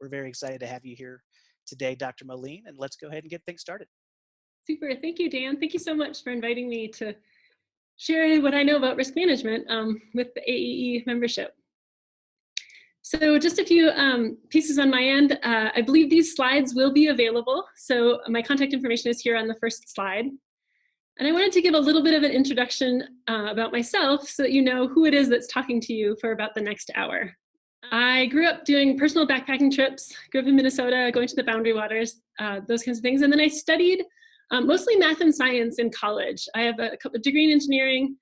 We're very excited to have you here today, Dr. Moline, and let's go ahead and get things started. Super. Thank you, Dan. Thank you so much for inviting me to share what I know about risk management with the AEE membership. So just a few pieces on my end. I believe these slides will be available. So my contact information is here on the first slide. And I wanted to give a little bit of an introduction about myself so that you know who it is that's talking to you for about the next hour. I grew up doing personal backpacking trips, grew up in Minnesota, going to the Boundary Waters, those kinds of things. And then I studied mostly math and science in college. I have a degree in engineering.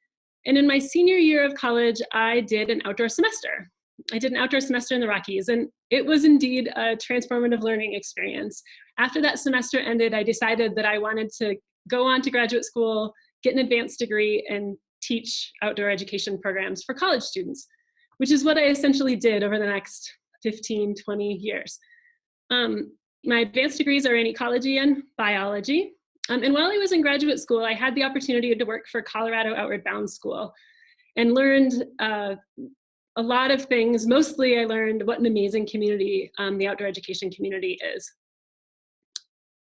And in my senior year of college, I did an outdoor semester. I did an outdoor semester in the Rockies, and it was indeed a transformative learning experience. After that semester ended, I decided that I wanted to go on to graduate school, get an advanced degree, and teach outdoor education programs for college students, which is what I essentially did over the next 15, 20 years. My advanced degrees are in ecology and biology. And while I was in graduate school, I had the opportunity to work for Colorado Outward Bound School and learned a lot of things. Mostly I learned what an amazing community the outdoor education community is.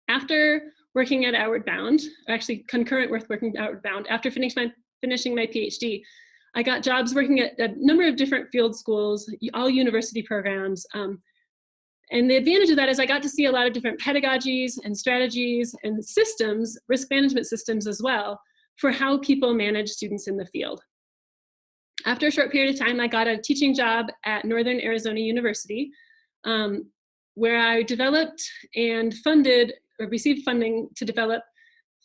After working at Outward Bound, actually concurrent with working at Outward Bound, after finishing my PhD, I got jobs working at a number of different field schools, all university programs. And the advantage of that is I got to see a lot of different pedagogies and strategies and systems, risk management systems as well, for how people manage students in the field. After a short period of time, I got a teaching job at Northern Arizona University, where I developed and funded or received funding to develop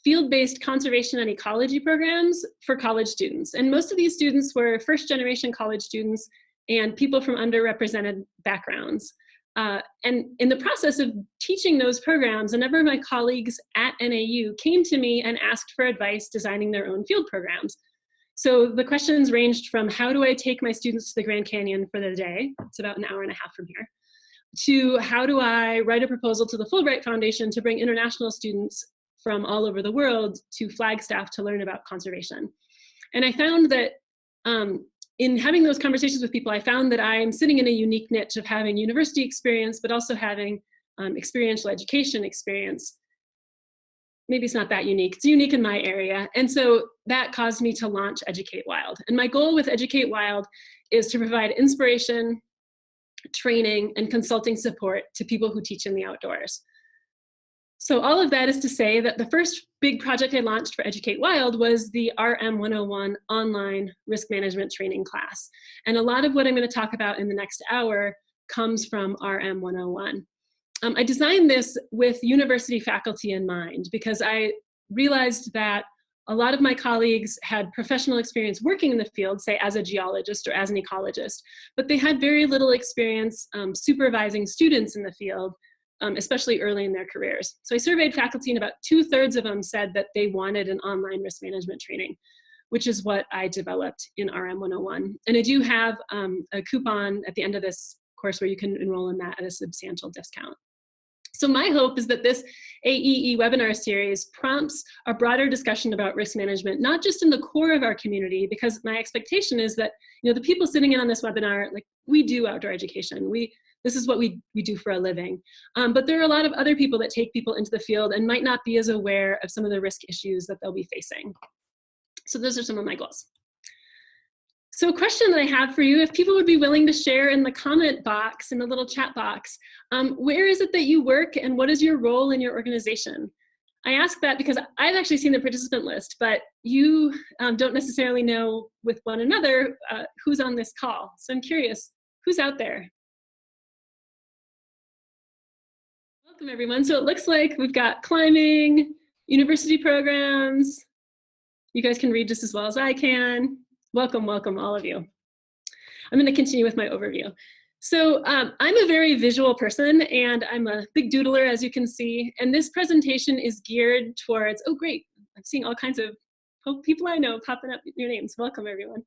field-based conservation and ecology programs for college students. And most of these students were first-generation college students and people from underrepresented backgrounds. And in the process of teaching those programs, a number of my colleagues at NAU came to me and asked for advice designing their own field programs. So the questions ranged from how do I take my students to the Grand Canyon for the day, it's about an hour and a half from here, to how do I write a proposal to the Fulbright Foundation to bring international students from all over the world to Flagstaff to learn about conservation. And I found that in having those conversations with people, I found that I'm sitting in a unique niche of having university experience, but also having experiential education experience. Maybe it's not that unique, it's unique in my area. And so that caused me to launch Educate Wild. And my goal with Educate Wild is to provide inspiration, training, and consulting support to people who teach in the outdoors. So all of that is to say that the first big project I launched for Educate Wild was the RM 101 online risk management training class. And a lot of what I'm going to talk about in the next hour comes from RM 101. I designed this with university faculty in mind because I realized that a lot of my colleagues had professional experience working in the field, say as a geologist or as an ecologist, but they had very little experience supervising students in the field, especially early in their careers. So I surveyed faculty and about 2/3 of them said that they wanted an online risk management training, which is what I developed in RM 101. And I do have a coupon at the end of this course where you can enroll in that at a substantial discount. So my hope is that this AEE webinar series prompts a broader discussion about risk management, not just in the core of our community, because my expectation is that the people sitting in on this webinar, like we do outdoor education. This is what we do for a living. But there are a lot of other people that take people into the field and might not be as aware of some of the risk issues that they'll be facing. So those are some of my goals. So a question that I have for you, if people would be willing to share in the comment box, in the little chat box, where is it that you work and what is your role in your organization? I ask that because I've actually seen the participant list, but you don't necessarily know with one another who's on this call. So I'm curious, who's out there? Welcome everyone. So it looks like we've got climbing, university programs. You guys can read just as well as I can. Welcome, welcome all of you. I'm going to continue with my overview. So I'm a very visual person and I'm a big doodler, as you can see. And this presentation is geared towards, oh great, I'm seeing all kinds of people I know popping up your names. Welcome everyone.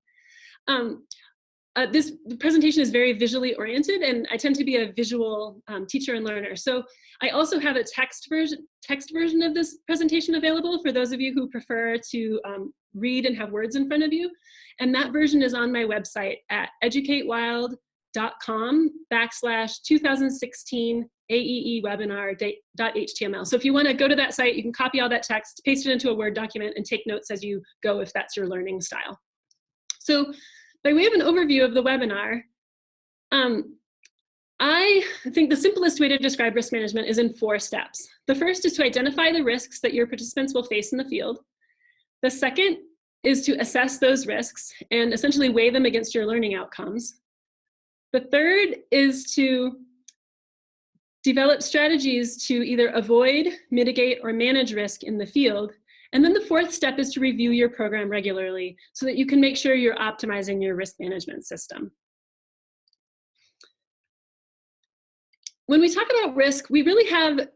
This presentation is very visually oriented and I tend to be a visual teacher and learner. So I also have a text version of this presentation available for those of you who prefer to read and have words in front of you. And that version is on my website at educatewild.org/. www.ecology.com/2016 AEE webinar.html. So if you want to go to that site, you can copy all that text, paste it into a Word document, and take notes as you go if that's your learning style. So by way of an overview of the webinar, I think the simplest way to describe risk management is in 4 steps. The first is to identify the risks that your participants will face in the field. The second is to assess those risks and essentially weigh them against your learning outcomes. The third is to develop strategies to either avoid, mitigate, or manage risk in the field. And then the fourth step is to review your program regularly so that you can make sure you're optimizing your risk management system. When we talk about risk, we really have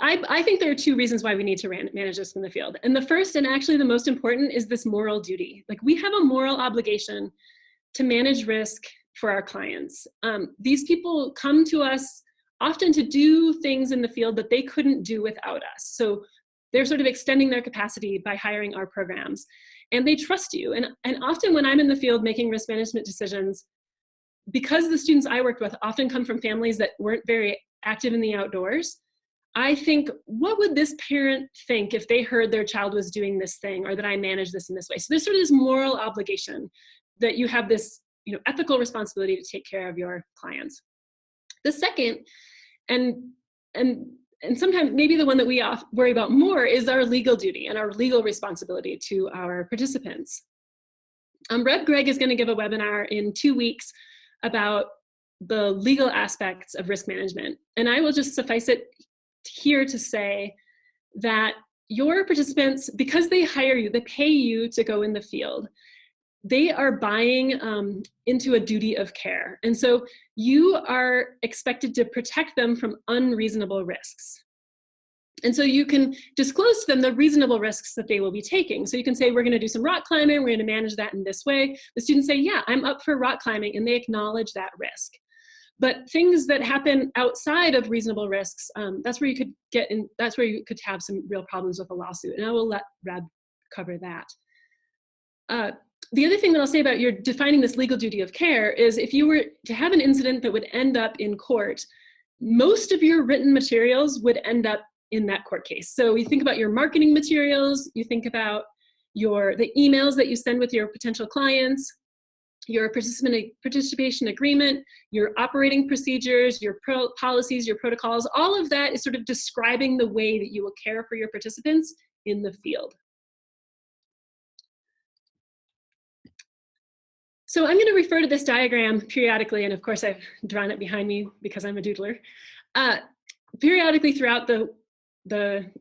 I think there are 2 reasons why we need to manage this in the field. And the first, and actually the most important, is this moral duty. Like, we have a moral obligation to manage risk for our clients. These people come to us often to do things in the field that they couldn't do without us. So they're sort of extending their capacity by hiring our programs. And they trust you. And often when I'm in the field making risk management decisions, because the students I worked with often come from families that weren't very active in the outdoors, I think, what would this parent think if they heard their child was doing this thing, or that I manage this in this way? So there's sort of this moral obligation that you have this, ethical responsibility to take care of your clients. The second, and sometimes maybe the one that we worry about more, is our legal duty and our legal responsibility to our participants. Reb Gregg is going to give a webinar in 2 weeks about the legal aspects of risk management. And I will just suffice it here to say that your participants, because they hire you, they pay you to go in the field, they are buying into a duty of care. And so you are expected to protect them from unreasonable risks. And so you can disclose to them the reasonable risks that they will be taking. So you can say, we're going to do some rock climbing, we're going to manage that in this way. The students say, yeah, I'm up for rock climbing, and they acknowledge that risk. But things that happen outside of reasonable risks, that's where you could get in, that's where you could have some real problems with a lawsuit. And I will let Reb cover that. The other thing that I'll say about your defining this legal duty of care is, if you were to have an incident that would end up in court, most of your written materials would end up in that court case. So you think about your marketing materials, you think about the emails that you send with your potential clients, your participation agreement, your operating procedures, your policies, your protocols. All of that is sort of describing the way that you will care for your participants in the field. So I'm going to refer to this diagram periodically, and of course I've drawn it behind me because I'm a doodler, periodically throughout the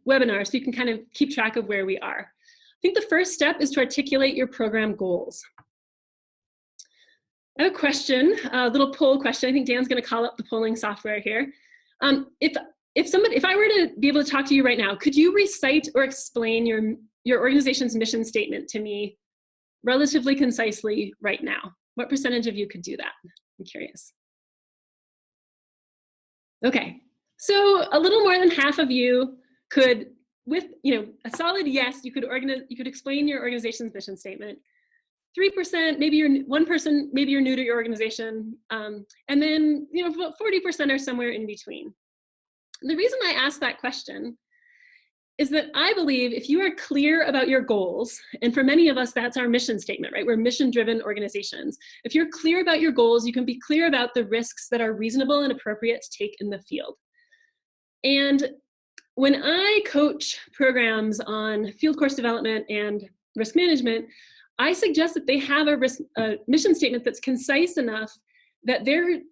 webinar, so you can kind of keep track of where we are. I think the first step is to articulate your program goals. I have a question, a little poll question. I think Dan's going to call up the polling software here. If I were to be able to talk to you right now, could you recite or explain your organization's mission statement to me relatively concisely right now? What percentage of you could do that? I'm curious. Okay, so a little more than half of you could, with a solid yes, you could explain your organization's mission statement. 3%, maybe you're one person, maybe you're new to your organization, and then about 40% are somewhere in between. The reason I ask that question is that I believe if you are clear about your goals, and for many of us that's our mission statement, right? We're mission-driven organizations. If you're clear about your goals, you can be clear about the risks that are reasonable and appropriate to take in the field. And when I coach programs on field course development and risk management, I suggest that they have a mission statement that's concise enough that their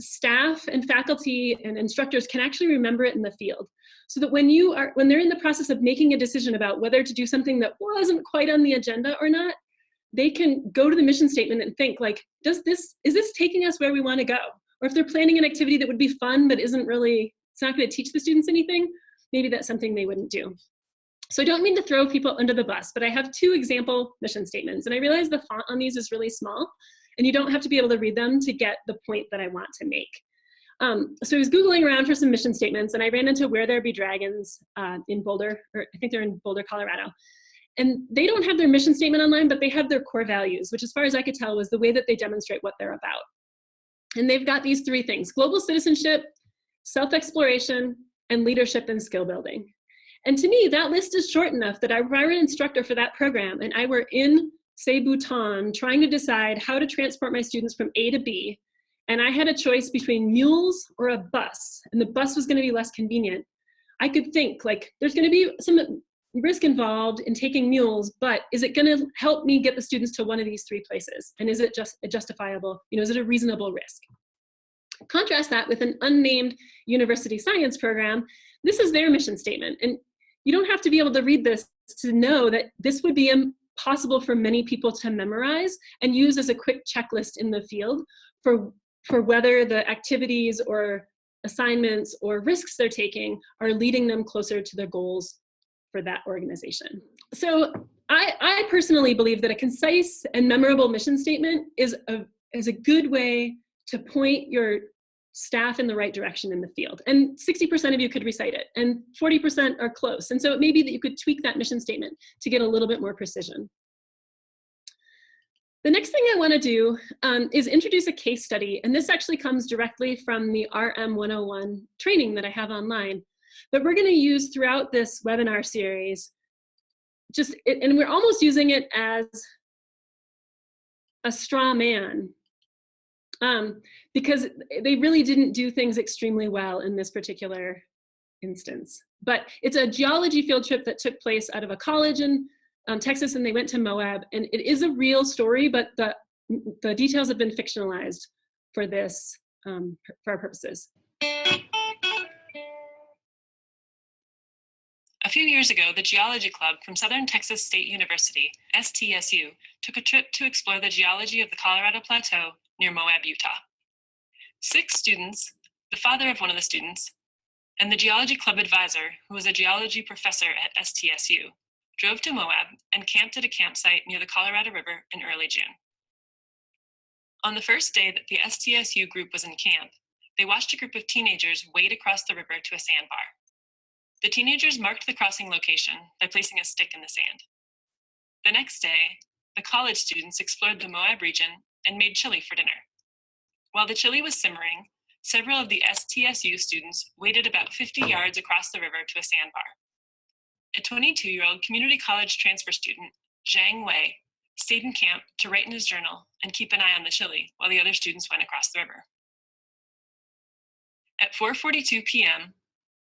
staff and faculty and instructors can actually remember it in the field. So that when they're in the process of making a decision about whether to do something that wasn't quite on the agenda or not, they can go to the mission statement and think, like, is this taking us where we want to go? Or if they're planning an activity that would be fun but it's not going to teach the students anything, maybe that's something they wouldn't do. So I don't mean to throw people under the bus, but I have 2 example mission statements, and I realize the font on these is really small, and you don't have to be able to read them to get the point that I want to make. So I was Googling around for some mission statements, and I ran into Where There Be Dragons in Boulder, or I think they're in Boulder, Colorado. And they don't have their mission statement online, but they have their core values, which as far as I could tell was the way that they demonstrate what they're about. And they've got these three things: global citizenship, self-exploration, and leadership and skill building. And to me, that list is short enough that if I were an instructor for that program and I were in, say, Bhutan, trying to decide how to transport my students from A to B, and I had a choice between mules or a bus, and the bus was going to be less convenient, I could think, like, there's going to be some risk involved in taking mules, but is it going to help me get the students to one of these three places? And is it just a justifiable, is it a reasonable risk? Contrast that with an unnamed university science program. This is their mission statement. And you don't have to be able to read this to know that this would be impossible for many people to memorize and use as a quick checklist in the field for whether the activities or assignments or risks they're taking are leading them closer to their goals for that organization. So I personally believe that a concise and memorable mission statement is a good way to point your staff in the right direction in the field. And 60% of you could recite it, and 40% are close. And so it may be that you could tweak that mission statement to get a little bit more precision. The next thing I want to do is introduce a case study. And this actually comes directly from the RM 101 training that I have online that we're going to use throughout this webinar series. And we're almost using it as a straw man because they really didn't do things extremely well in this particular instance. But it's a geology field trip that took place out of a college in Texas, and they went to Moab, and it is a real story, but the details have been fictionalized for this, for our purposes. A few years ago, the Geology Club from Southern Texas State University, STSU, took a trip to explore the geology of the Colorado Plateau near Moab, Utah. 6 students, the father of one of the students, and the Geology Club advisor, who was a geology professor at STSU, drove to Moab and camped at a campsite near the Colorado River in early June. On the first day that the STSU group was in camp, they watched a group of teenagers wade across the river to a sandbar. The teenagers marked the crossing location by placing a stick in the sand. The next day, the college students explored the Moab region and made chili for dinner. While the chili was simmering, several of the STSU students waded about 50 yards across the river to a sandbar. A 22-year-old community college transfer student, Zhang Wei, stayed in camp to write in his journal and keep an eye on the chili while the other students went across the river. At 4:42 p.m.,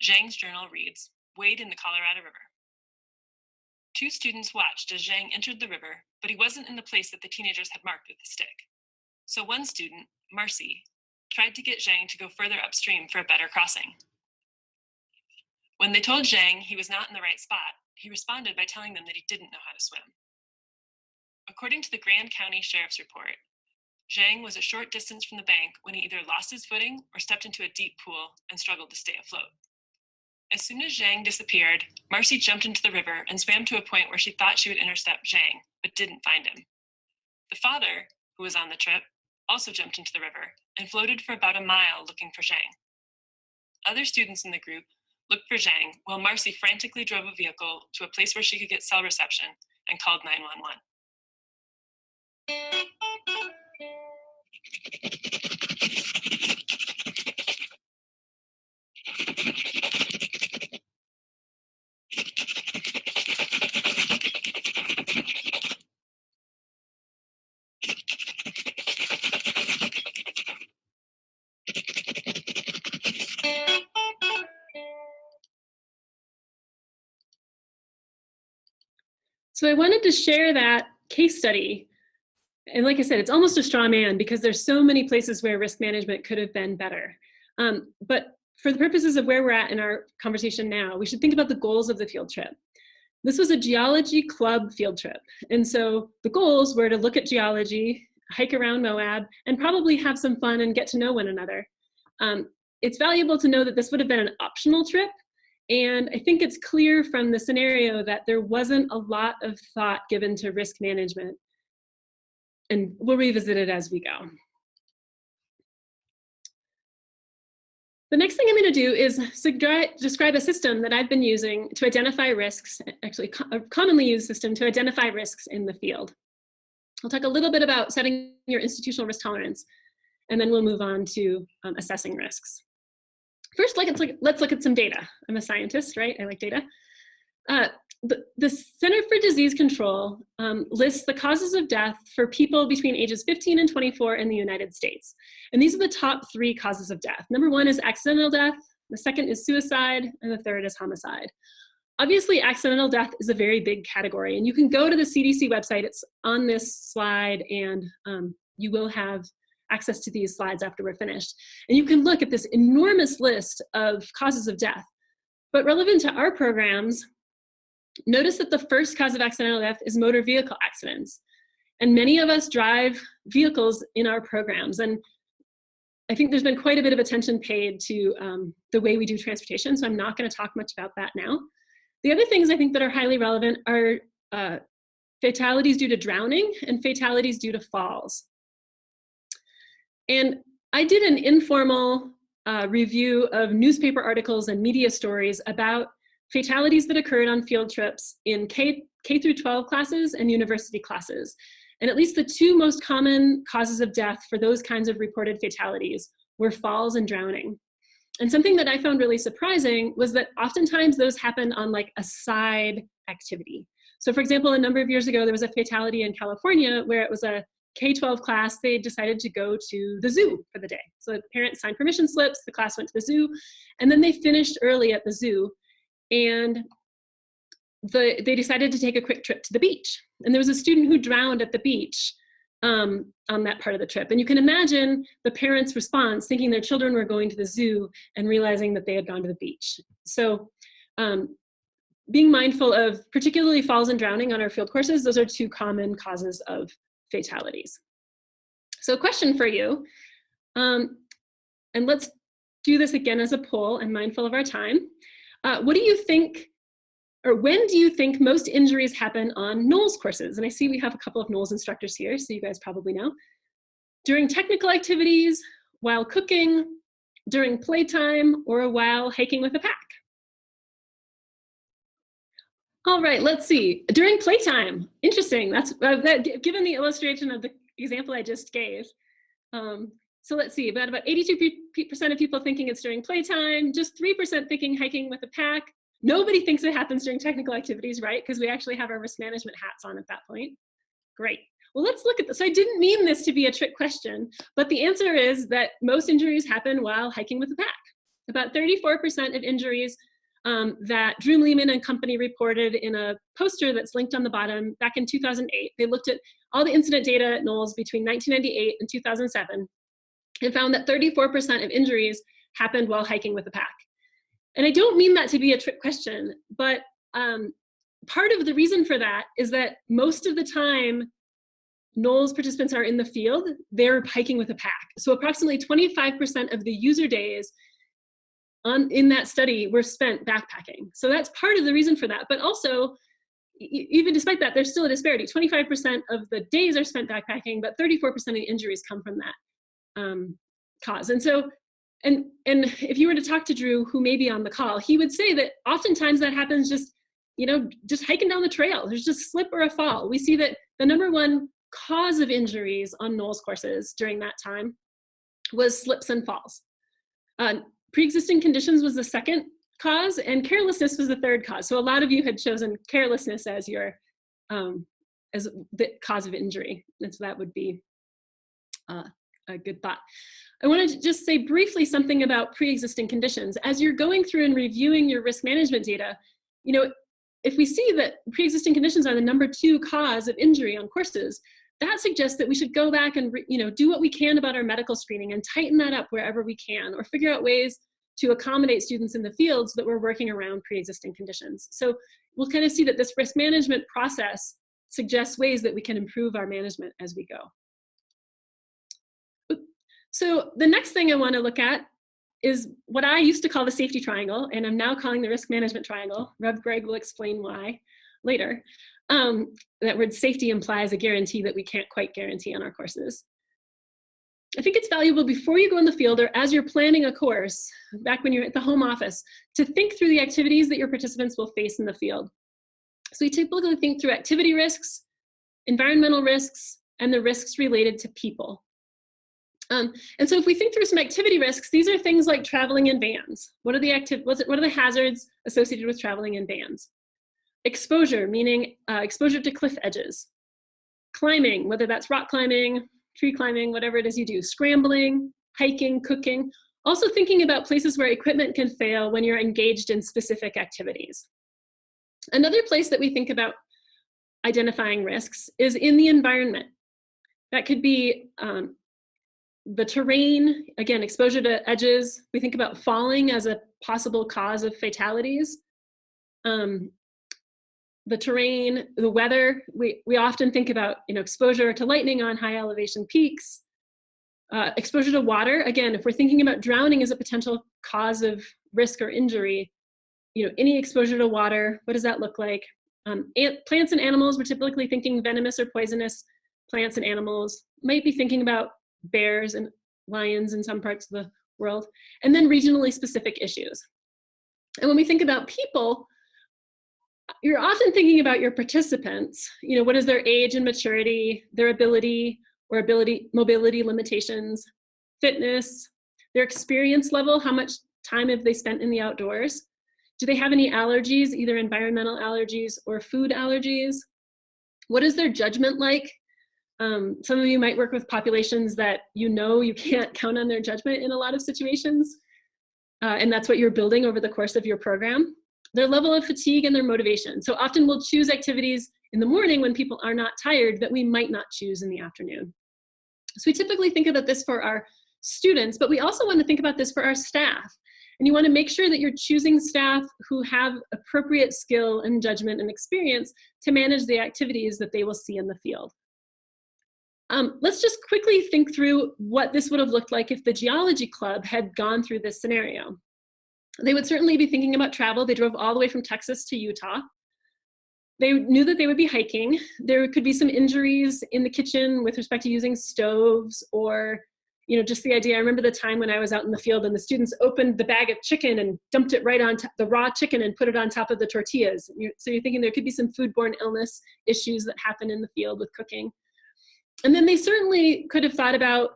Zhang's journal reads, "Wade in the Colorado River." 2 students watched as Zhang entered the river, but he wasn't in the place that the teenagers had marked with the stick. So one student, Marcy, tried to get Zhang to go further upstream for a better crossing. When they told Zhang he was not in the right spot, he responded by telling them that he didn't know how to swim. According to the Grand County Sheriff's report, Zhang was a short distance from the bank when he either lost his footing or stepped into a deep pool and struggled to stay afloat. As soon as Zhang disappeared, Marcy jumped into the river and swam to a point where she thought she would intercept Zhang, but didn't find him. The father, who was on the trip, also jumped into the river and floated for about a mile looking for Zhang. Other students in the group looked for Zhang while Marcy frantically drove a vehicle to a place where she could get cell reception and called 911. So I wanted to share that case study. And like I said, it's almost a straw man because there's so many places where risk management could have been better. But for the purposes of where we're at in our conversation now, we should think about the goals of the field trip. This was a geology club field trip. And so the goals were to look at geology, hike around Moab, and probably have some fun and get to know one another. It's valuable to know that this would have been an optional trip. And I think it's clear from the scenario that there wasn't a lot of thought given to risk management. And we'll revisit it as we go. The next thing I'm going to do is describe a system that I've been using to identify risks, actually a commonly used system to identify risks in the field. I'll talk a little bit about setting your institutional risk tolerance, and then we'll move on to assessing risks. First, let's look at some data. I'm a scientist, right? I like data. The Center for Disease Control lists the causes of death for people between ages 15 and 24 in the United States. And these are the top 3 causes of death. Number 1 is accidental death, the second is suicide, and the third is homicide. Obviously, accidental death is a very big category, and you can go to the CDC website. It's on this slide, and you will have access to these slides after we're finished. And you can look at this enormous list of causes of death. But relevant to our programs, notice that the first cause of accidental death is motor vehicle accidents. And many of us drive vehicles in our programs. And I think there's been quite a bit of attention paid to the way we do transportation, so I'm not going to talk much about that now. The other things I think that are highly relevant are fatalities due to drowning and fatalities due to falls. And I did an informal review of newspaper articles and media stories about fatalities that occurred on field trips in K through 12 classes and university classes. And at least the 2 most common causes of death for those kinds of reported fatalities were falls and drowning. And something that I found really surprising was that oftentimes those happened on like a side activity. So for example, a number of years ago, there was a fatality in California where it was a K-12 class. They decided to go to the zoo for the day. So the parents signed permission slips, the class went to the zoo, and then they finished early at the zoo. And they decided to take a quick trip to the beach. And there was a student who drowned at the beach on that part of the trip. And you can imagine the parents' response, thinking their children were going to the zoo and realizing that they had gone to the beach. So being mindful of particularly falls and drowning on our field courses, those are 2 common causes of fatalities. So a question for you, and let's do this again as a poll. I'm mindful of our time. What do you think, or when do you think most injuries happen on NOLS courses? And I see we have a couple of NOLS instructors here, so you guys probably know. During technical activities, while cooking, during playtime, or while hiking with a pack? All right, let's see. During playtime, interesting. That's given the illustration of the example I just gave. So let's see, about 82% of people thinking it's during playtime, just 3% thinking hiking with a pack. Nobody thinks it happens during technical activities, right? Because we actually have our risk management hats on at that point. Great. Well, let's look at this. So I didn't mean this to be a trick question, but the answer is that most injuries happen while hiking with a pack. About 34% of injuries that Drew Lehman and company reported in a poster that's linked on the bottom back in 2008. They looked at all the incident data at NOLS between 1998 and 2007 and found that 34% of injuries happened while hiking with a pack. And I don't mean that to be a trick question, but part of the reason for that is that most of the time NOLS participants are in the field, they're hiking with a pack. So approximately 25% of the user days in that study were spent backpacking. So that's part of the reason for that. But also, even despite that, there's still a disparity. 25% of the days are spent backpacking, but 34% of the injuries come from that cause. And so, and if you were to talk to Drew, who may be on the call, he would say that oftentimes that happens just, just hiking down the trail. There's just a slip or a fall. We see that the #1 cause of injuries on NOLS courses during that time was slips and falls. Pre-existing conditions was the second cause, and carelessness was the third cause. So a lot of you had chosen carelessness as your as the cause of injury, and so that would be a good thought. I wanted to just say briefly something about pre-existing conditions. As you're going through and reviewing your risk management data, if we see that pre-existing conditions are the #2 cause of injury on courses, that suggests that we should go back and do what we can about our medical screening and tighten that up wherever we can, or figure out ways to accommodate students in the field so that we're working around pre-existing conditions. So we'll kind of see that this risk management process suggests ways that we can improve our management as we go. So the next thing I want to look at is what I used to call the safety triangle, and I'm now calling the risk management triangle. Rev Greg will explain why later. That word safety implies a guarantee that we can't quite guarantee on our courses. I think it's valuable before you go in the field or as you're planning a course, back when you're at the home office, to think through the activities that your participants will face in the field. So we typically think through activity risks, environmental risks, and the risks related to people. And so if we think through some activity risks, these are things like traveling in vans. What are the hazards associated with traveling in vans? Exposure, meaning exposure to cliff edges. Climbing, whether that's rock climbing, tree climbing, whatever it is you do. Scrambling, hiking, cooking. Also thinking about places where equipment can fail when you're engaged in specific activities. Another place that we think about identifying risks is in the environment. That could be the terrain, again, exposure to edges. We think about falling as a possible cause of fatalities. The terrain, the weather, we often think about exposure to lightning on high elevation peaks. Exposure to water, again, if we're thinking about drowning as a potential cause of risk or injury, any exposure to water, what does that look like? Plants and animals, we're typically thinking venomous or poisonous plants and animals. Might be thinking about bears and lions in some parts of the world. And then regionally specific issues. And when we think about people, you're often thinking about your participants. What is their age and maturity, their ability or mobility limitations, fitness, their experience level, how much time have they spent in the outdoors? Do they have any allergies, either environmental allergies or food allergies? What is their judgment like? Some of you might work with populations that you can't count on their judgment in a lot of situations, and that's what you're building over the course of your program. Their level of fatigue and their motivation. So often we'll choose activities in the morning when people are not tired that we might not choose in the afternoon. So we typically think about this for our students, but we also want to think about this for our staff. And you want to make sure that you're choosing staff who have appropriate skill and judgment and experience to manage the activities that they will see in the field. Let's just quickly think through what this would have looked like if the geology club had gone through this scenario. They would certainly be thinking about travel. They drove all the way from Texas to Utah. They knew that they would be hiking. There could be some injuries in the kitchen with respect to using stoves or, just the idea. I remember the time when I was out in the field and the students opened the bag of chicken and dumped it right on the raw chicken and put it on top of the tortillas. So you're thinking there could be some foodborne illness issues that happen in the field with cooking. And then they certainly could have thought about,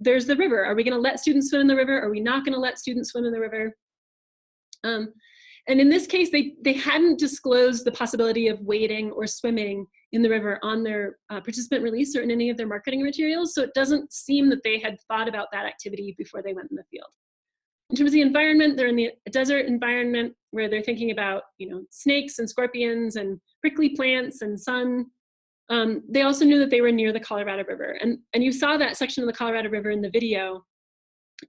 there's the river. Are we going to let students swim in the river? Are we not going to let students swim in the river? And in this case, they hadn't disclosed the possibility of wading or swimming in the river on their participant release or in any of their marketing materials. So it doesn't seem that they had thought about that activity before they went in the field. In terms of the environment, they're in the desert environment where they're thinking about, snakes and scorpions and prickly plants and sun. They also knew that they were near the Colorado River. And you saw that section of the Colorado River in the video.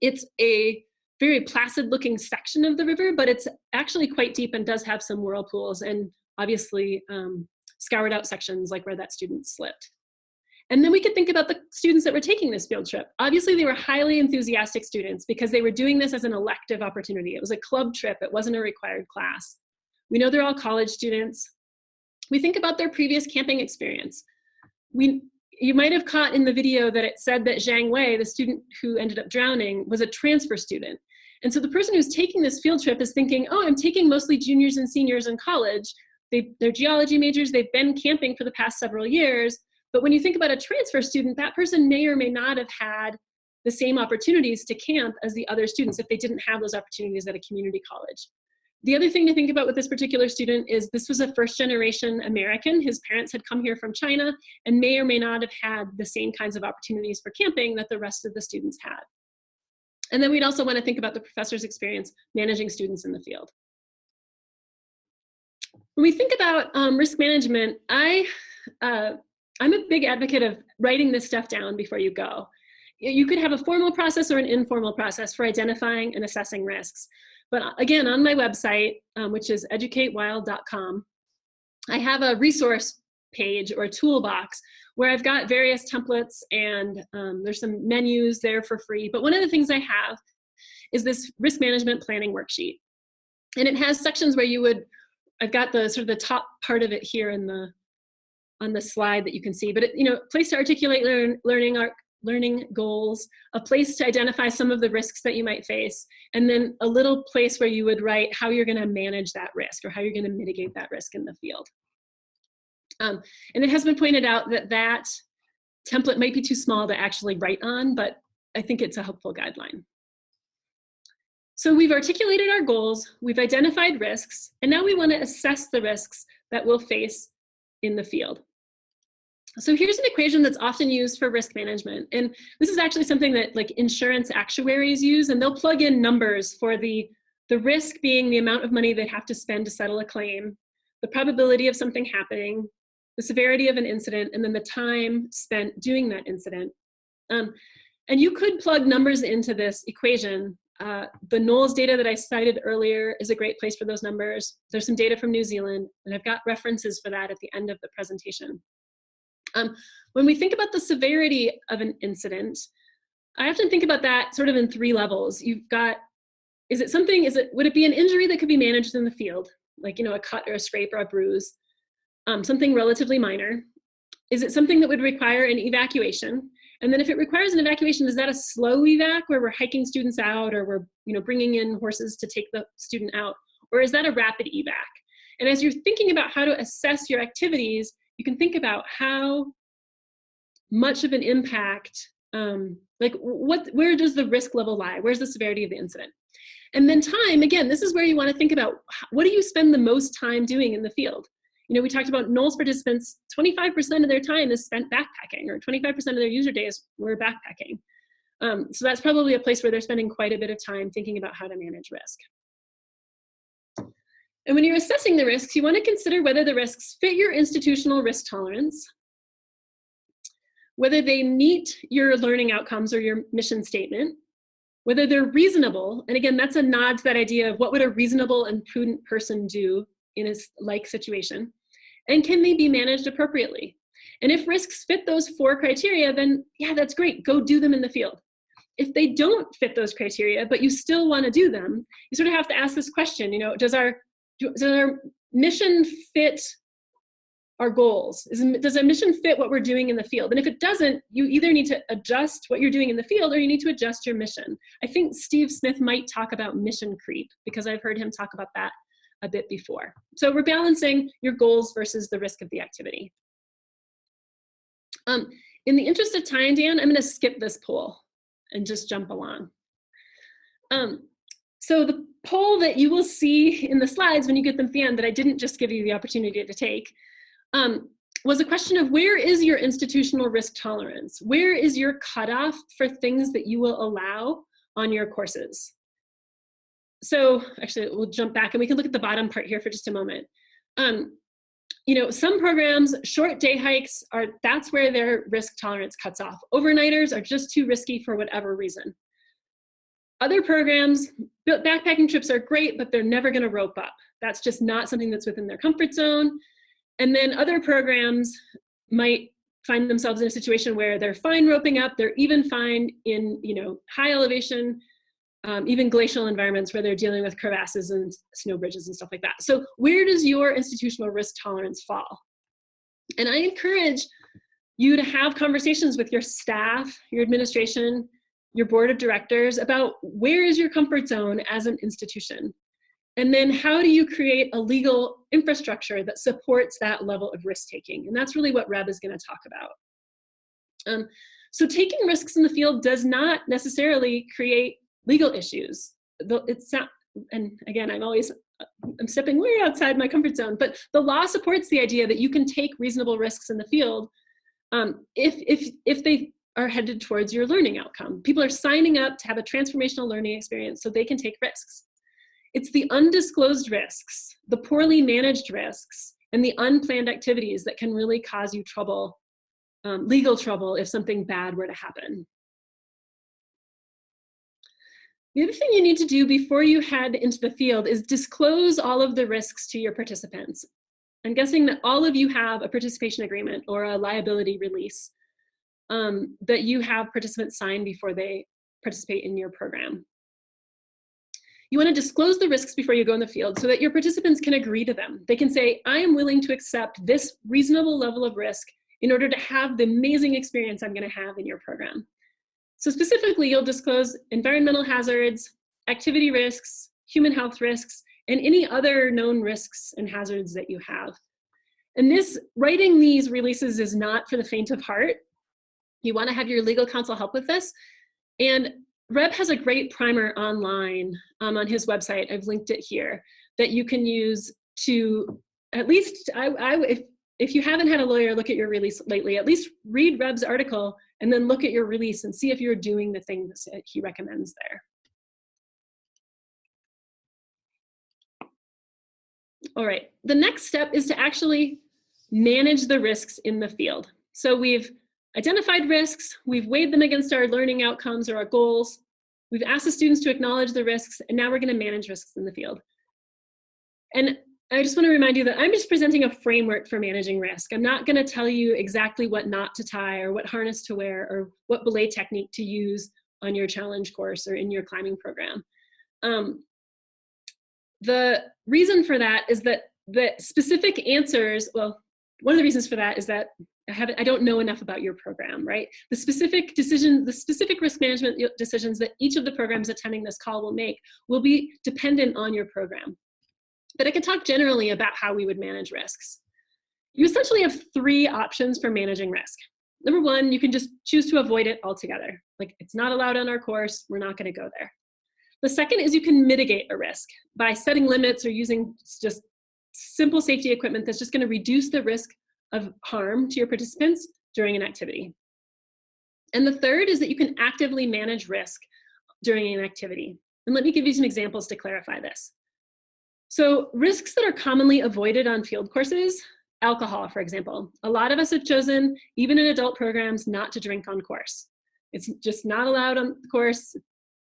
It's a very placid looking section of the river, but it's actually quite deep and does have some whirlpools and obviously scoured out sections like where that student slipped. And then we could think about the students that were taking this field trip. Obviously they were highly enthusiastic students because they were doing this as an elective opportunity. It was a club trip, it wasn't a required class. We know they're all college students. We think about their previous camping experience. You might have caught in the video that it said that Zhang Wei, the student who ended up drowning, was a transfer student. And so the person who's taking this field trip is thinking, oh, I'm taking mostly juniors and seniors in college. They're geology majors, they've been camping for the past several years. But when you think about a transfer student, that person may or may not have had the same opportunities to camp as the other students if they didn't have those opportunities at a community college. The other thing to think about with this particular student is this was a first-generation American. His parents had come here from China and may or may not have had the same kinds of opportunities for camping that the rest of the students had. And then we'd also want to think about the professor's experience managing students in the field. When we think about risk management, I'm a big advocate of writing this stuff down before you go. You could have a formal process or an informal process for identifying and assessing risks. But again, on my website, which is educatewild.com, I have a resource page or a toolbox where I've got various templates and there's some menus there for free. But one of the things I have is this risk management planning worksheet. And it has sections where I've got the sort of the top part of it here on the slide that you can see. But place to articulate learning learning goals, a place to identify some of the risks that you might face, and then a little place where you would write how you're going to manage that risk or how you're going to mitigate that risk in the field. And it has been pointed out that that template might be too small to actually write on, but I think it's a helpful guideline. So we've articulated our goals, we've identified risks, and now we want to assess the risks that we'll face in the field. So here's an equation that's often used for risk management. And this is actually something that like insurance actuaries use, and they'll plug in numbers for the risk being the amount of money they have to spend to settle a claim, the probability of something happening, the severity of an incident, and then the time spent doing that incident. And you could plug numbers into this equation. The Knowles data that I cited earlier is a great place for those numbers. There's some data from New Zealand, and I've got references for that at the end of the presentation. When we think about the severity of an incident, I often think about that sort of in three levels. You've got, would it be an injury that could be managed in the field? Like, a cut or a scrape or a bruise, something relatively minor. Is it something that would require an evacuation? And then if it requires an evacuation, is that a slow evac where we're hiking students out or we're bringing in horses to take the student out? Or is that a rapid evac? And as you're thinking about how to assess your activities, you can think about how much of an impact, where does the risk level lie? Where's the severity of the incident? And then time, again, this is where you want to think about what do you spend the most time doing in the field? We talked about Knowles participants, 25% of their time is spent backpacking, or 25% of their user days were backpacking. So that's probably a place where they're spending quite a bit of time thinking about how to manage risk. And when you're assessing the risks, you want to consider whether the risks fit your institutional risk tolerance, whether they meet your learning outcomes or your mission statement, whether they're reasonable. And again, that's a nod to that idea of what would a reasonable and prudent person do in a like situation, and can they be managed appropriately? And if risks fit those 4 criteria, then yeah, that's great, go do them in the field. If they don't fit those criteria, but you still want to do them, you sort of have to ask this question, does our mission fit our goals? Does our mission fit what we're doing in the field? And if it doesn't, you either need to adjust what you're doing in the field or you need to adjust your mission. I think Steve Smith might talk about mission creep because I've heard him talk about that a bit before. So we're balancing your goals versus the risk of the activity. In the interest of time, Dan, I'm going to skip this poll and just jump along. So the poll that you will see in the slides when you get them at the end that I didn't just give you the opportunity to take was a question of where is your institutional risk tolerance? Where is your cutoff for things that you will allow on your courses? So actually we'll jump back and we can look at the bottom part here for just a moment. Some programs, short day hikes that's where their risk tolerance cuts off. Overnighters are just too risky for whatever reason. Other programs, backpacking trips are great, but they're never going to rope up. That's just not something that's within their comfort zone. And then other programs might find themselves in a situation where they're fine roping up, they're even fine in high elevation, even glacial environments where they're dealing with crevasses and snow bridges and stuff like that. So where does your institutional risk tolerance fall? And I encourage you to have conversations with your staff, your administration, your board of directors about where is your comfort zone as an institution? And then how do you create a legal infrastructure that supports that level of risk taking? And that's really what Reb is going to talk about. So taking risks in the field does not necessarily create legal issues. It's not, and again, I'm stepping way outside my comfort zone, but the law supports the idea that you can take reasonable risks in the field if they are headed towards your learning outcome. People are signing up to have a transformational learning experience so they can take risks. It's the undisclosed risks, the poorly managed risks, and the unplanned activities that can really cause you trouble, legal trouble, if something bad were to happen. The other thing you need to do before you head into the field is disclose all of the risks to your participants. I'm guessing that all of you have a participation agreement or a liability release that you have participants sign before they participate in your program. You want to disclose the risks before you go in the field so that your participants can agree to them. They can say, I am willing to accept this reasonable level of risk in order to have the amazing experience I'm going to have in your program. So specifically, you'll disclose environmental hazards, activity risks, human health risks, and any other known risks and hazards that you have. And writing these releases is not for the faint of heart. You want to have your legal counsel help with this. And Reb has a great primer online on his website. I've linked it here that you can use to at least, if you haven't had a lawyer look at your release lately, at least read Reb's article and then look at your release and see if you're doing the things that he recommends there. All right, the next step is to actually manage the risks in the field. So we've identified risks, we've weighed them against our learning outcomes or our goals, we've asked the students to acknowledge the risks, and now we're going to manage risks in the field. And I just want to remind you that I'm just presenting a framework for managing risk. I'm not going to tell you exactly what knot to tie or what harness to wear or what belay technique to use on your challenge course or in your climbing program. The reason for that is that the specific answers, well, one of the reasons for that is that I don't know enough about your program, right? The specific decisions, the specific risk management decisions that each of the programs attending this call will make will be dependent on your program. But I can talk generally about how we would manage risks. You essentially have 3 options for managing risk. Number 1, you can just choose to avoid it altogether. Like, it's not allowed on our course, we're not going to go there. The second is you can mitigate a risk by setting limits or using just simple safety equipment that's just going to reduce the risk of harm to your participants during an activity. And the third is that you can actively manage risk during an activity. And let me give you some examples to clarify this. So risks that are commonly avoided on field courses, alcohol, for example. A lot of us have chosen, even in adult programs, not to drink on course. It's just not allowed on the course.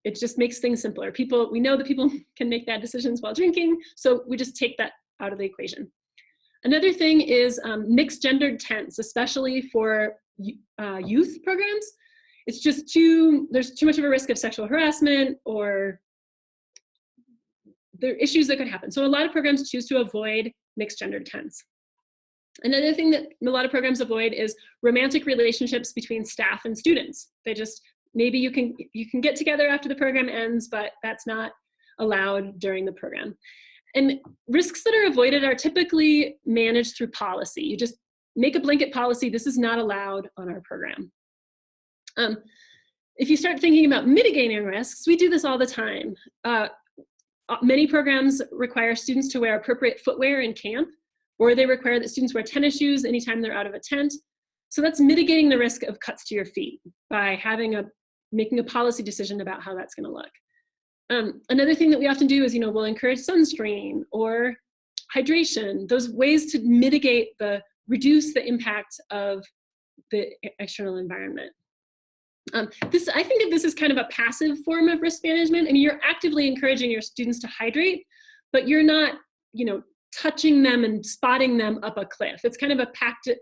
It just makes things simpler. We know that people can make bad decisions while drinking, so we just take that out of the equation. Another thing is mixed gendered tents, especially for youth programs. It's just there's too much of a risk of sexual harassment, or there are issues that could happen. So a lot of programs choose to avoid mixed gendered tents. Another thing that a lot of programs avoid is romantic relationships between staff and students. They just, maybe you can get together after the program ends, but that's not allowed during the program. And risks that are avoided are typically managed through policy. You just make a blanket policy, this is not allowed on our program. If you start thinking about mitigating risks, we do this all the time. Many programs require students to wear appropriate footwear in camp, or they require that students wear tennis shoes anytime they're out of a tent. So that's mitigating the risk of cuts to your feet by making a policy decision about how that's going to look. Another thing that we often do is, we'll encourage sunscreen or hydration, those ways to reduce the impact of the external environment. I think of this as kind of a passive form of risk management. I mean, you're actively encouraging your students to hydrate, but you're not, touching them and spotting them up a cliff. It's kind of a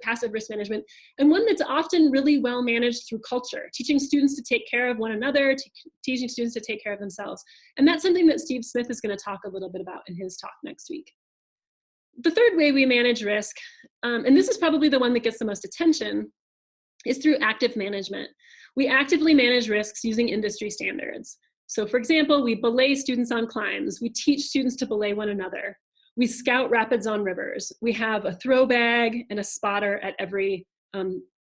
passive risk management, and one that's often really well managed through culture, teaching students to take care of one another, teaching students to take care of themselves. And that's something that Steve Smith is going to talk a little bit about in his talk next week. The third way we manage risk, and this is probably the one that gets the most attention, is through active management. We actively manage risks using industry standards. So for example, we belay students on climbs. We teach students to belay one another. We scout rapids on rivers. We have a throw bag and a spotter at every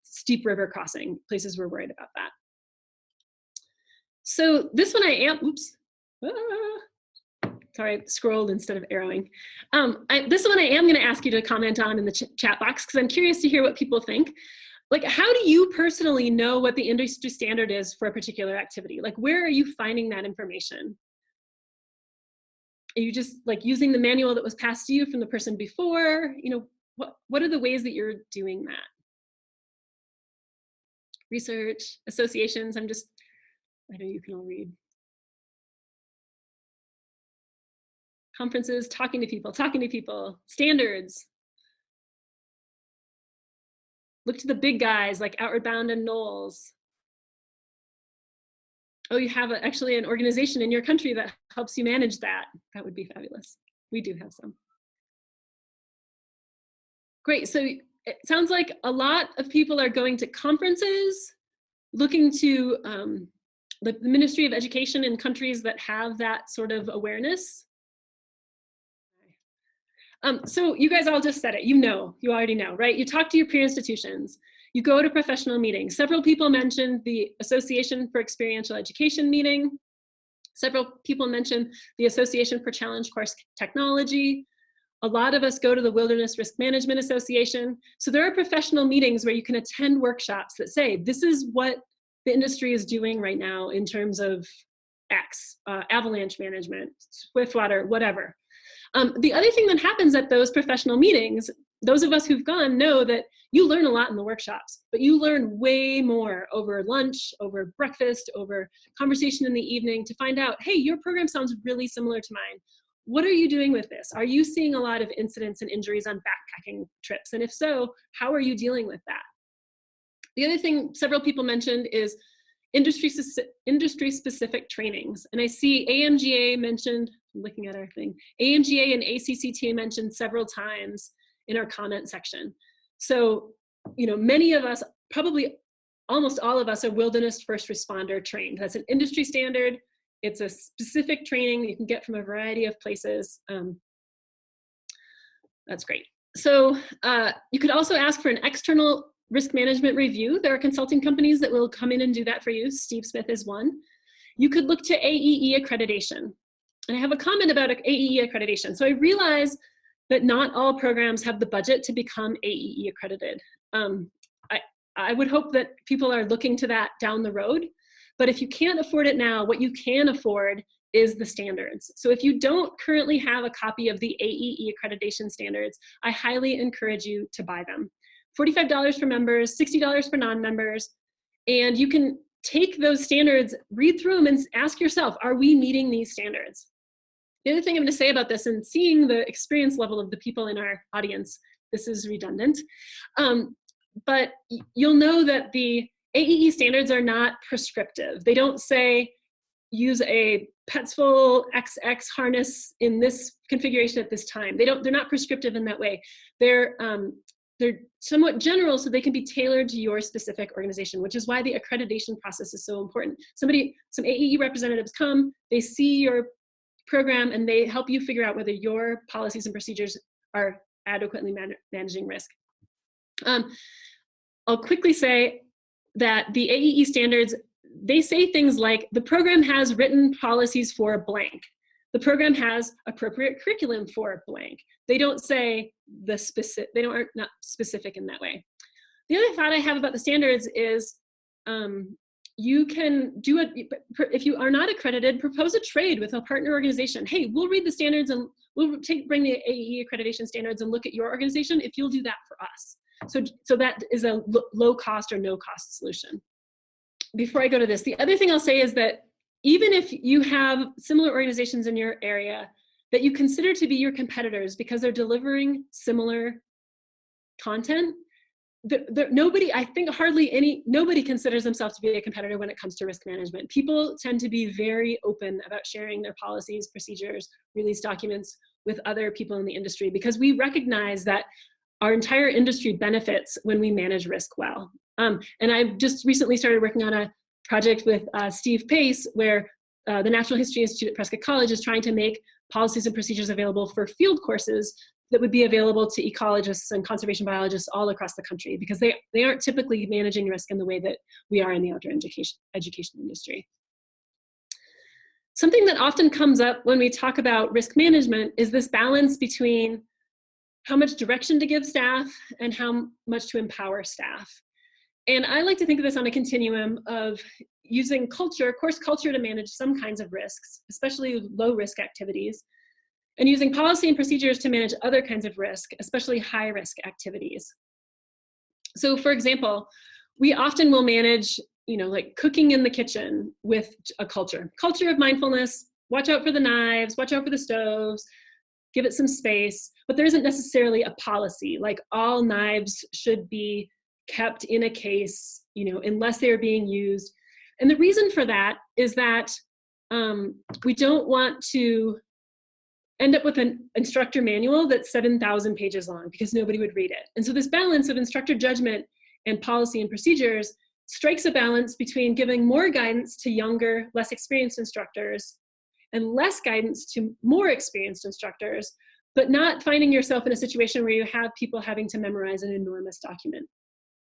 steep river crossing, places we're worried about that. So this one sorry, I scrolled instead of arrowing. This one I am gonna ask you to comment on in the chat box, because I'm curious to hear what people think. Like, how do you personally know what the industry standard is for a particular activity? Like, where are you finding that information? Are you just like using the manual that was passed to you from the person before? What are the ways that you're doing that? Research, associations, I know you can all read. Conferences, talking to people, standards. Look to the big guys like Outward Bound and Knowles. Oh, you have actually an organization in your country that helps you manage that. That would be fabulous. We do have some. Great, so it sounds like a lot of people are going to conferences, looking to the Ministry of Education in countries that have that sort of awareness. So you guys all just said it, you already know, right? You talk to your peer institutions, you go to professional meetings. Several people mentioned the Association for Experiential Education meeting. Several people mentioned the Association for Challenge Course Technology. A lot of us go to the Wilderness Risk Management Association. So there are professional meetings where you can attend workshops that say, this is what the industry is doing right now in terms of X, avalanche management, swiftwater, whatever. The other thing that happens at those professional meetings, those of us who've gone know that you learn a lot in the workshops, but you learn way more over lunch, over breakfast, over conversation in the evening to find out, hey, your program sounds really similar to mine. What are you doing with this? Are you seeing a lot of incidents and injuries on backpacking trips? And if so, how are you dealing with that? The other thing several people mentioned is industry-specific trainings. And I see AMGA mentioned, I'm looking at our thing, AMGA and ACCT mentioned several times in our comment section. So, many of us, probably almost all of us, are wilderness first responder trained. That's an industry standard. It's a specific training that you can get from a variety of places. That's great. So you could also ask for an external risk management review. There are consulting companies that will come in and do that for you. Steve Smith is one. You could look to AEE accreditation. And I have a comment about AEE accreditation. So I realize that not all programs have the budget to become AEE accredited. I would hope that people are looking to that down the road. But if you can't afford it now, what you can afford is the standards. So if you don't currently have a copy of the AEE accreditation standards, I highly encourage you to buy them. $45 for members, $60 for non-members, and you can take those standards, read through them, and ask yourself, are we meeting these standards? The other thing I'm going to say about this, and seeing the experience level of the people in our audience, this is redundant, but you'll know that the AEE standards are not prescriptive. They don't say use a Petzl XX harness in this configuration at this time. They're not prescriptive in that way. They're somewhat general, so they can be tailored to your specific organization, which is why the accreditation process is so important. Some AEE representatives come, they see your program, and they help you figure out whether your policies and procedures are adequately managing risk. I'll quickly say that the AEE standards, they say things like, the program has written policies for blank. The program has appropriate curriculum for blank. They don't say the specific, are not specific in that way. The other thought I have about the standards is you can do it, if you are not accredited, propose a trade with a partner organization. Hey, we'll read the standards and we'll bring the AEE accreditation standards and look at your organization if you'll do that for us. So that is a low cost or no cost solution. Before I go to this, the other thing I'll say is that even if you have similar organizations in your area that you consider to be your competitors because they're delivering similar content, nobody considers themselves to be a competitor when it comes to risk management. People tend to be very open about sharing their policies, procedures, release documents with other people in the industry, because we recognize that our entire industry benefits when we manage risk well. And I've just recently started working on a project with Steve Pace, where the Natural History Institute at Prescott College is trying to make policies and procedures available for field courses that would be available to ecologists and conservation biologists all across the country, because they aren't typically managing risk in the way that we are in the outdoor education industry. Something that often comes up when we talk about risk management is this balance between how much direction to give staff and how much to empower staff. And I like to think of this on a continuum of using course culture to manage some kinds of risks, especially low risk activities, and using policy and procedures to manage other kinds of risk, especially high risk activities. So for example, we often will manage, like cooking in the kitchen with a culture of mindfulness, watch out for the knives, watch out for the stoves, give it some space, but there isn't necessarily a policy, like all knives should be kept in a case, unless they are being used. And the reason for that is that we don't want to end up with an instructor manual that's 7,000 pages long, because nobody would read it. And so this balance of instructor judgment and policy and procedures strikes a balance between giving more guidance to younger, less experienced instructors and less guidance to more experienced instructors, but not finding yourself in a situation where you have people having to memorize an enormous document.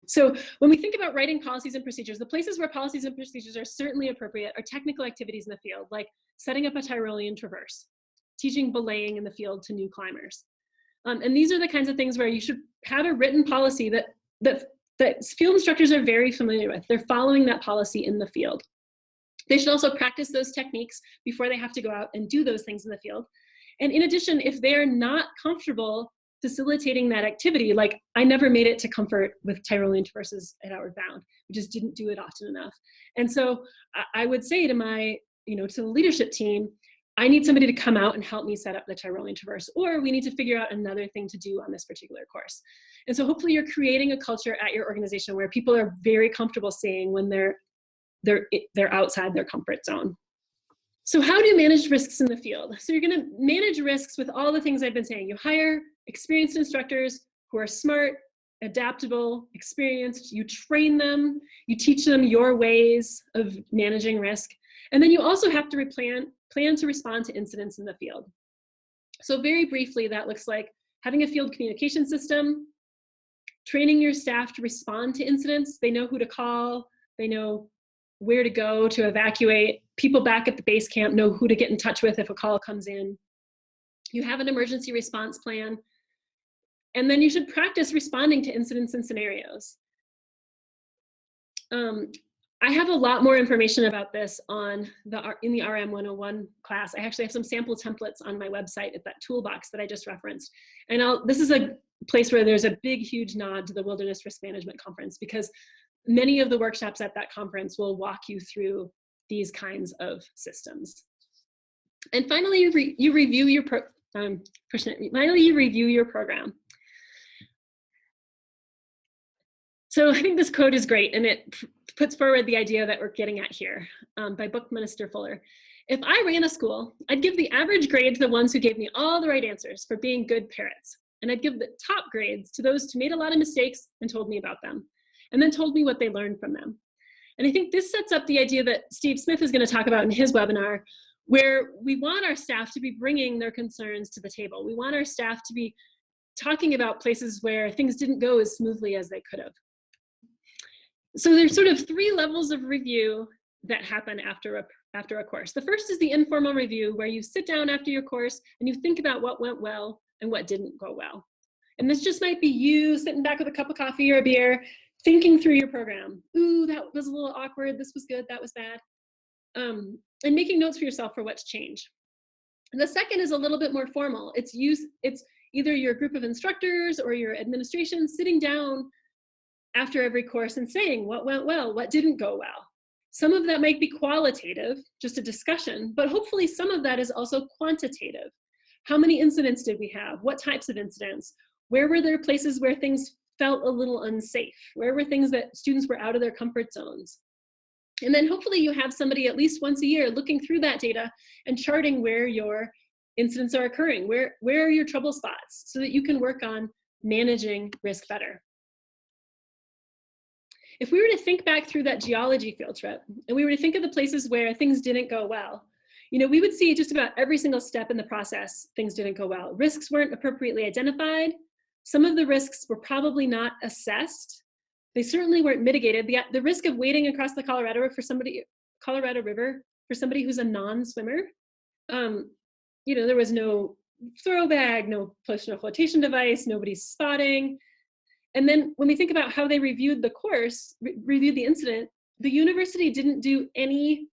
So when we think about writing policies and procedures, the places where policies and procedures are certainly appropriate are technical activities in the field, like setting up a Tyrolean traverse, teaching belaying in the field to new climbers. And these are the kinds of things where you should have a written policy that field instructors are very familiar with. They're following that policy in the field. They should also practice those techniques before they have to go out and do those things in the field. And in addition, if they're not comfortable facilitating that activity, like I never made it to comfort with Tyrolean traverses at Outward Bound. We just didn't do it often enough. And so I would say to my, to the leadership team, I need somebody to come out and help me set up the Tyrolean traverse, or we need to figure out another thing to do on this particular course. And so hopefully you're creating a culture at your organization where people are very comfortable saying when they're outside their comfort zone. So how do you manage risks in the field? So you're going to manage risks with all the things I've been saying. You hire experienced instructors who are smart, adaptable, experienced. You train them. You teach them your ways of managing risk. And then you also have to plan to respond to incidents in the field. So very briefly, that looks like having a field communication system, training your staff to respond to incidents. They know who to call. They know where to go to evacuate. People back at the base camp know who to get in touch with if a call comes in. You have an emergency response plan. And then you should practice responding to incidents and scenarios. I have a lot more information about this in the RM 101 class. I actually have some sample templates on my website at that toolbox that I just referenced. And this is a place where there's a big, huge nod to the Wilderness Risk Management Conference, because many of the workshops at that conference will walk you through these kinds of systems. And finally, you review your program. So I think this quote is great, and it puts forward the idea that we're getting at here, by Buckminster Fuller. If I ran a school, I'd give the average grade to the ones who gave me all the right answers for being good parrots. And I'd give the top grades to those who made a lot of mistakes and told me about them, and then told me what they learned from them. And I think this sets up the idea that Steve Smith is going to talk about in his webinar, where we want our staff to be bringing their concerns to the table. We want our staff to be talking about places where things didn't go as smoothly as they could have. So there's sort of 3 levels of review that happen after a course. The first is the informal review, where you sit down after your course and you think about what went well and what didn't go well. And this just might be you sitting back with a cup of coffee or a beer, thinking through your program. Ooh, that was a little awkward. This was good. That was bad. And making notes for yourself for what's changed. And the second is a little bit more formal. It's either your group of instructors or your administration sitting down after every course and saying what went well, what didn't go well. Some of that might be qualitative, just a discussion, but hopefully some of that is also quantitative. How many incidents did we have? What types of incidents? Where were there places where things felt a little unsafe? Where were things that students were out of their comfort zones? And then hopefully you have somebody at least once a year looking through that data and charting where your incidents are occurring, where are your trouble spots, so that you can work on managing risk better. If we were to think back through that geology field trip, and we were to think of the places where things didn't go well, we would see just about every single step in the process, things didn't go well. Risks weren't appropriately identified. Some of the risks were probably not assessed. They certainly weren't mitigated. The risk of wading across the Colorado River for somebody who's a non-swimmer, there was no throw bag, no flotation device, nobody's spotting. And then when we think about how they reviewed the course, reviewed the incident, the university didn't do any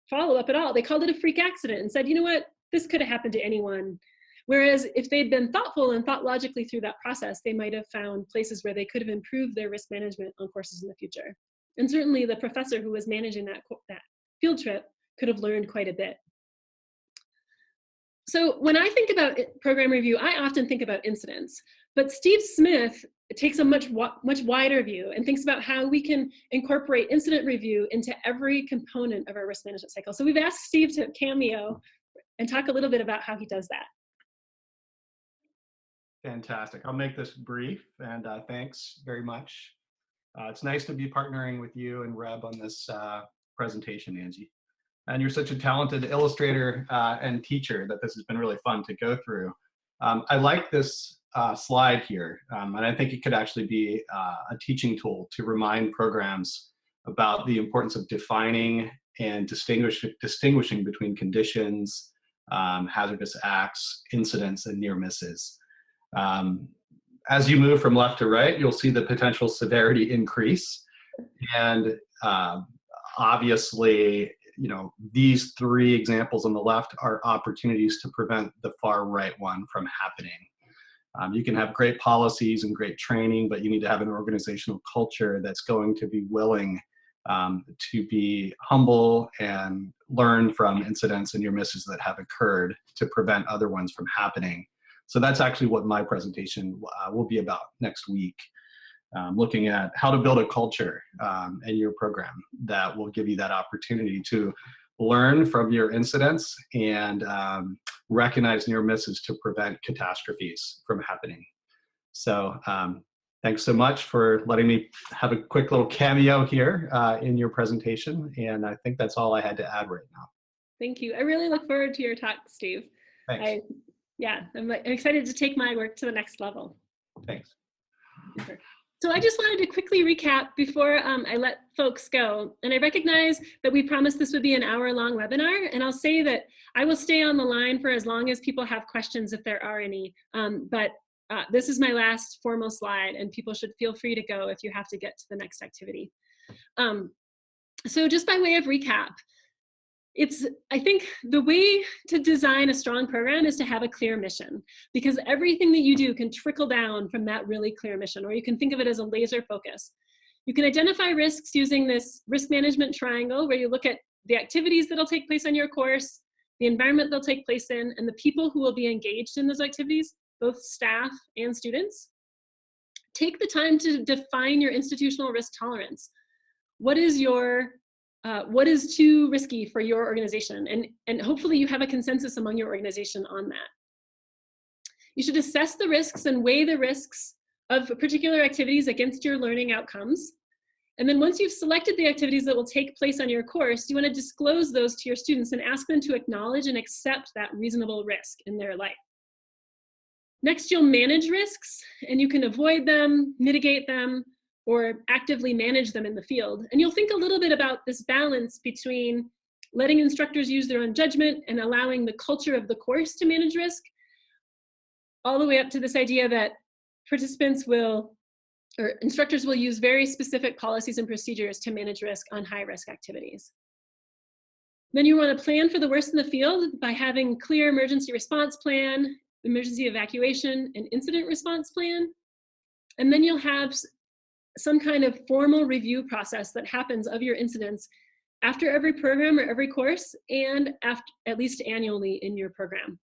follow-up at all. They called it a freak accident and said, you know what, this could have happened to anyone. Whereas if they'd been thoughtful and thought logically through that process, they might have found places where they could have improved their risk management on courses in the future. And certainly the professor who was managing that field trip could have learned quite a bit. So when I think about program review, I often think about incidents, but Steve Smith takes a much wider view and thinks about how we can incorporate incident review into every component of our risk management cycle. So we've asked Steve to cameo and talk a little bit about how he does that. Fantastic. I'll make this brief, and thanks very much It's nice to be partnering with you and Reb on this presentation, Angie. And you're such a talented illustrator and teacher that this has been really fun to go through. I like this slide here, and I think it could actually be a teaching tool to remind programs about the importance of defining and distinguishing between conditions, hazardous acts, incidents, and near misses. As you move from left to right, you'll see the potential severity increase. And obviously, you know, these three examples on the left are opportunities to prevent the far right one from happening. You can have great policies and great training, but you need to have an organizational culture that's going to be willing to be humble and learn from incidents and near misses that have occurred to prevent other ones from happening. So that's actually what my presentation will be about next week, looking at how to build a culture in your program that will give you that opportunity to learn from your incidents and recognize near misses to prevent catastrophes from happening. So thanks so much for letting me have a quick little cameo here in your presentation. And I think that's all I had to add right now. Thank you. I really look forward to your talk, Steve. Thanks. I'm excited to take my work to the next level. Thanks. Super. So I just wanted to quickly recap before I let folks go. And I recognize that we promised this would be an hour-long webinar, and I'll say that I will stay on the line for as long as people have questions if there are any. But this is my last formal slide, and people should feel free to go if you have to get to the next activity. So just by way of recap, I think the way to design a strong program is to have a clear mission, because everything that you do can trickle down from that really clear mission, or you can think of it as a laser focus. You can identify risks using this risk management triangle, where you look at the activities that'll take place on your course, the environment they'll take place in, and the people who will be engaged in those activities, both staff and students. Take the time to define your institutional risk tolerance. What is too risky for your organization? And hopefully you have a consensus among your organization on that. You should assess the risks and weigh the risks of particular activities against your learning outcomes. And then once you've selected the activities that will take place on your course, you want to disclose those to your students and ask them to acknowledge and accept that reasonable risk in their life. Next, you'll manage risks, and you can avoid them, mitigate them, or actively manage them in the field. And you'll think a little bit about this balance between letting instructors use their own judgment and allowing the culture of the course to manage risk, all the way up to this idea that instructors will use very specific policies and procedures to manage risk on high-risk activities. Then you want to plan for the worst in the field by having clear emergency response plan, emergency evacuation, and incident response plan. And then you'll have some kind of formal review process that happens of your incidents after every program or every course, and at least annually in your program.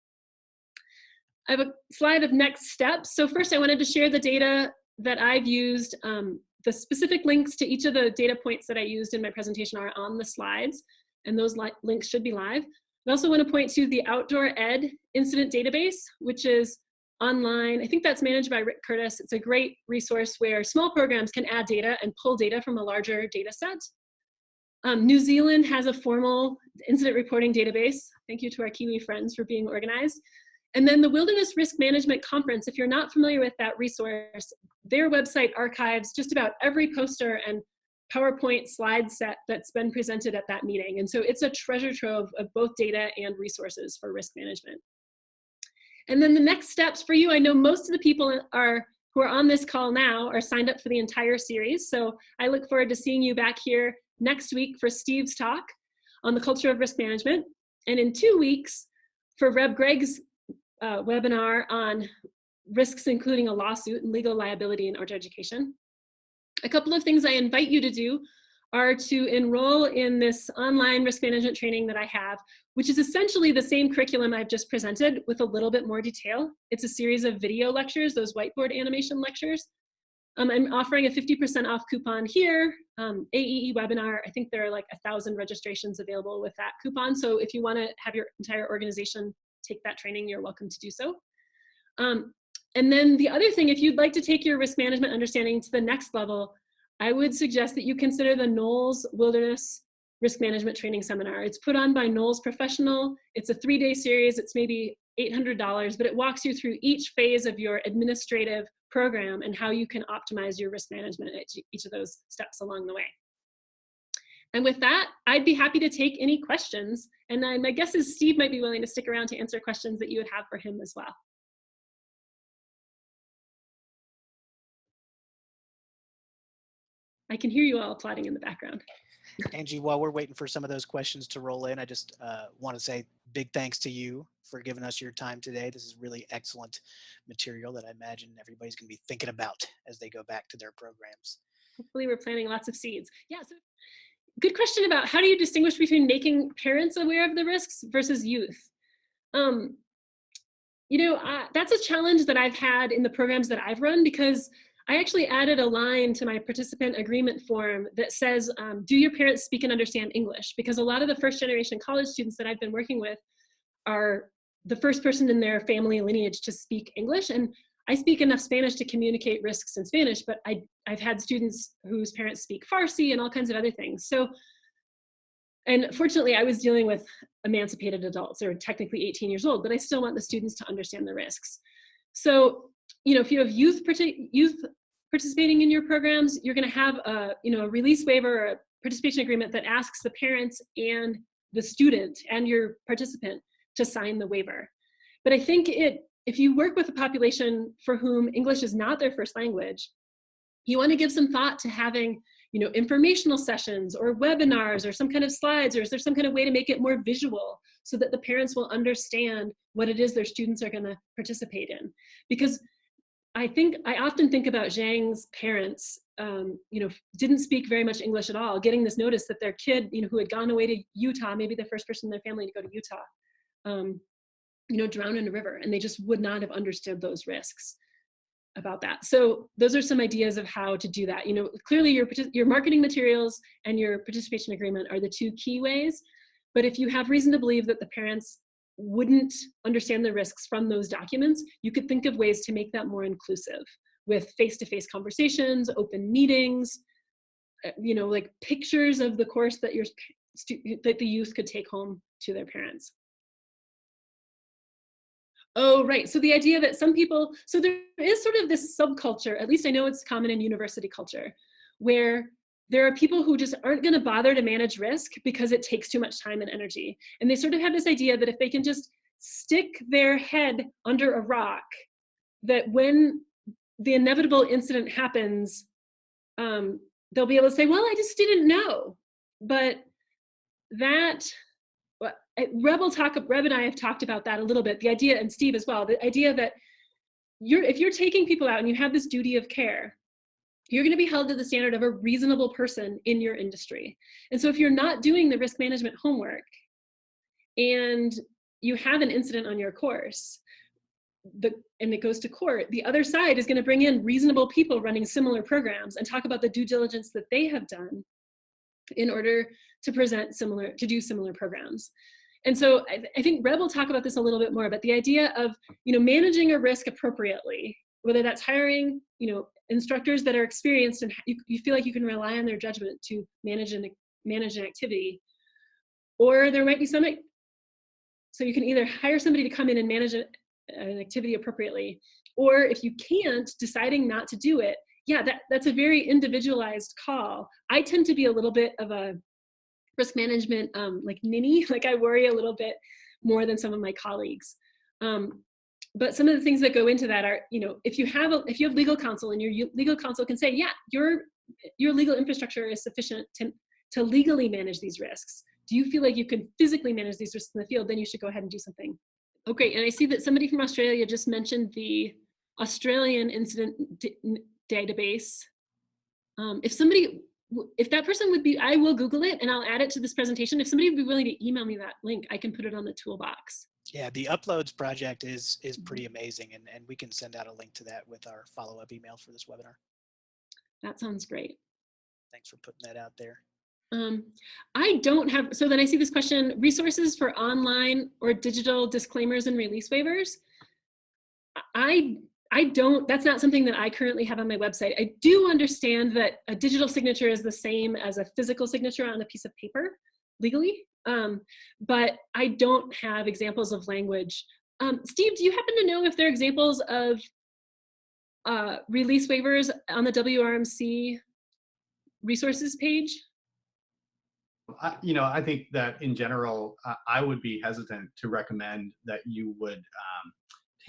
I have a slide of next steps. So first I wanted to share the data that I've used. The specific links to each of the data points that I used in my presentation are on the slides, and those links should be live. I also want to point to the Outdoor Ed Incident Database, which is online. I think that's managed by Rick Curtis. It's a great resource where small programs can add data and pull data from a larger data set. New Zealand has a formal incident reporting database. Thank you to our Kiwi friends for being organized. And then the Wilderness Risk Management Conference, if you're not familiar with that resource, their website archives just about every poster and PowerPoint slide set that's been presented at that meeting. And so it's a treasure trove of both data and resources for risk management. And then the next steps for you, I know most of the people who are on this call now are signed up for the entire series. So I look forward to seeing you back here next week for Steve's talk on the culture of risk management. And in 2 weeks for Reb Greg's webinar on risks, including a lawsuit and legal liability in arts education. A couple of things I invite you to do are to enroll in this online risk management training that I have, which is essentially the same curriculum I've just presented with a little bit more detail. It's a series of video lectures, those whiteboard animation lectures. I'm offering a 50% off coupon here, AEE webinar. I think there are like 1,000 registrations available with that coupon. So if you want to have your entire organization take that training, you're welcome to do so. And then the other thing, if you'd like to take your risk management understanding to the next level, I would suggest that you consider the Knowles Wilderness Risk Management Training Seminar. It's put on by Knowles Professional. It's a 3-day series. It's maybe $800, but it walks you through each phase of your administrative program and how you can optimize your risk management at each of those steps along the way. And with that, I'd be happy to take any questions. And my guess is Steve might be willing to stick around to answer questions that you would have for him as well. I can hear you all applauding in the background. Angie, while we're waiting for some of those questions to roll in, I just want to say big thanks to you for giving us your time today. This is really excellent material that I imagine everybody's going to be thinking about as they go back to their programs. Hopefully we're planting lots of seeds. Yeah, so good question about how do you distinguish between making parents aware of the risks versus youth? You know, that's a challenge that I've had in the programs that I've run, because I actually added a line to my participant agreement form that says, do your parents speak and understand English? Because a lot of the first generation college students that I've been working with are the first person in their family lineage to speak English. And I speak enough Spanish to communicate risks in Spanish, but I've had students whose parents speak Farsi and all kinds of other things. So, and fortunately I was dealing with emancipated adults, or technically 18 years old, but I still want the students to understand the risks. So, you know, if you have youth participating in your programs, you're going to have a release waiver or a participation agreement that asks the parents and the student and your participant to sign the waiver. But I think if you work with a population for whom English is not their first language, you want to give some thought to having, you know, informational sessions or webinars or some kind of slides, or is there some kind of way to make it more visual so that the parents will understand what it is their students are going to participate in? Because I often think about Zhang's parents, you know, didn't speak very much English at all, getting this notice that their kid, you know, who had gone away to Utah, maybe the first person in their family to go to Utah, you know, drowned in a river, and they just would not have understood those risks about that. So those are some ideas of how to do that. You know, clearly your marketing materials and your participation agreement are the two key ways, but if you have reason to believe that the parents wouldn't understand the risks from those documents, you could think of ways to make that more inclusive with face-to-face conversations, open meetings, you know, like pictures of the course that that the youth could take home to their parents. Oh, right. So the idea that some people, so there is sort of this subculture, at least I know it's common in university culture, where there are people who just aren't going to bother to manage risk because it takes too much time and energy. And they sort of have this idea that if they can just stick their head under a rock, that when the inevitable incident happens, they'll be able to say, well, I just didn't know. But that, Reb and I have talked about that a little bit, the idea, and Steve as well, the idea that if you're taking people out and you have this duty of care, you're going to be held to the standard of a reasonable person in your industry. And so if you're not doing the risk management homework and you have an incident on your course, and it goes to court, the other side is going to bring in reasonable people running similar programs and talk about the due diligence that they have done in order to do similar programs. And so I think Reb will talk about this a little bit more, but the idea of, you know, managing a risk appropriately, whether that's hiring, you know, instructors that are experienced and you feel like you can rely on their judgment to manage an activity, or there might be so you can either hire somebody to come in and manage an activity appropriately, or if you can't, deciding not to do it. Yeah, that's a very individualized call. I tend to be a little bit of a risk management like ninny, like I worry a little bit more than some of my colleagues. But some of the things that go into that are, you know, if you have legal counsel and your legal counsel can say, yeah, your legal infrastructure is sufficient to legally manage these risks. Do you feel like you can physically manage these risks in the field? Then you should go ahead and do something. Okay, and I see that somebody from Australia just mentioned the Australian incident database. If that person would be, I will Google it and I'll add it to this presentation. If somebody would be willing to email me that link, I can put it on the toolbox. Yeah, the uploads project is pretty amazing, and we can send out a link to that with our follow-up email for this webinar. That sounds great. Thanks for putting that out there. I don't have, so then I see this question, resources for online or digital disclaimers and release waivers. I that's not something that I currently have on my website. I do understand that a digital signature is the same as a physical signature on a piece of paper legally, but I don't have examples of language. Steve, do you happen to know if there are examples of release waivers on the WRMC resources page? I think that in general, I would be hesitant to recommend that you would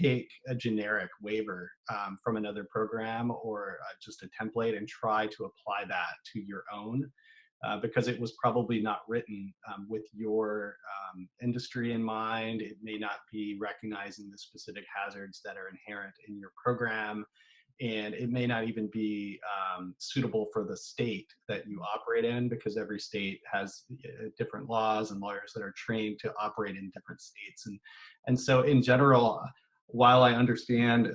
take a generic waiver from another program or just a template and try to apply that to your own, because it was probably not written with your industry in mind. It may not be recognizing the specific hazards that are inherent in your program. And it may not even be suitable for the state that you operate in, because every state has different laws and lawyers that are trained to operate in different states. And so in general, while I understand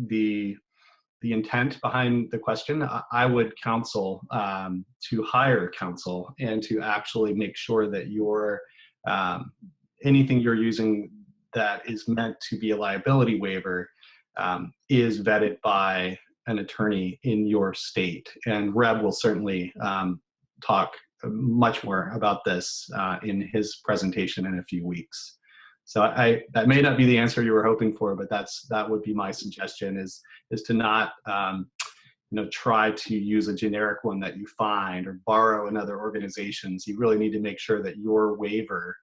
the intent behind the question, I would counsel to hire counsel and to actually make sure that your anything you're using that is meant to be a liability waiver is vetted by an attorney in your state. And Reb will certainly talk much more about this in his presentation in a few weeks. So that may not be the answer you were hoping for, but that would be my suggestion, is to not try to use a generic one that you find or borrow in other organizations. You really need to make sure that your waiver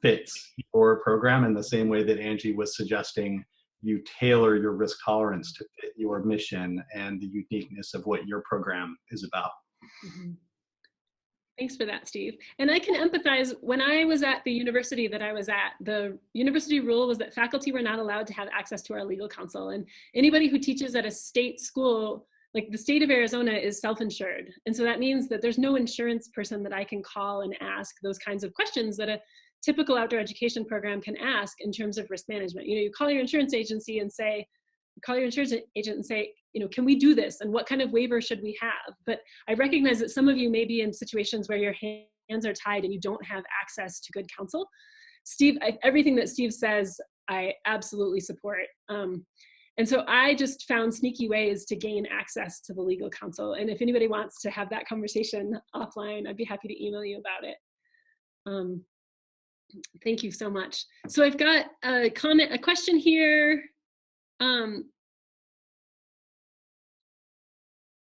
fits your program in the same way that Angie was suggesting. You tailor your risk tolerance to fit your mission and the uniqueness of what your program is about. Mm-hmm. Thanks for that, Steve. And I can empathize. When I was at the university that I was at, the university rule was that faculty were not allowed to have access to our legal counsel. And anybody who teaches at a state school, like the state of Arizona, is self-insured. And so that means that there's no insurance person that I can call and ask those kinds of questions that a typical outdoor education program can ask in terms of risk management. You call your insurance agency and say, can we do this? And what kind of waiver should we have? But I recognize that some of you may be in situations where your hands are tied and you don't have access to good counsel. Steve, everything that Steve says, I absolutely support. And so I just found sneaky ways to gain access to the legal counsel. And if anybody wants to have that conversation offline, I'd be happy to email you about it. Thank you so much. So I've got a question here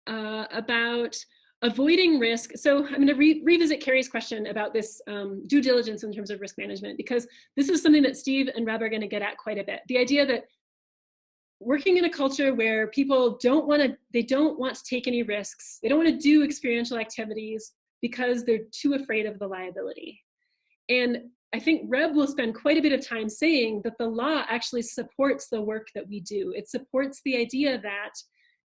about avoiding risk. So I'm going to revisit Carrie's question about this due diligence in terms of risk management, because this is something that Steve and Reb are going to get at quite a bit. The idea that working in a culture where people don't want to take any risks, they don't want to do experiential activities because they're too afraid of the liability. And I think Reb will spend quite a bit of time saying that the law actually supports the work that we do. It supports the idea that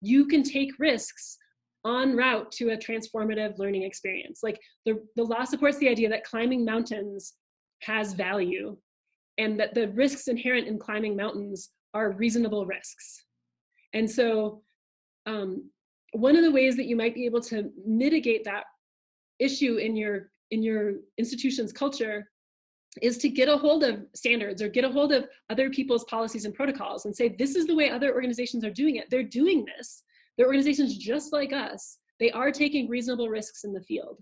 you can take risks en route to a transformative learning experience. Like the law supports the idea that climbing mountains has value, and that the risks inherent in climbing mountains are reasonable risks. And so one of the ways that you might be able to mitigate that issue in your institution's culture is to get a hold of standards or get a hold of other people's policies and protocols and say, this is the way other organizations are doing it. They're doing this. They're organizations just like us. They are taking reasonable risks in the field.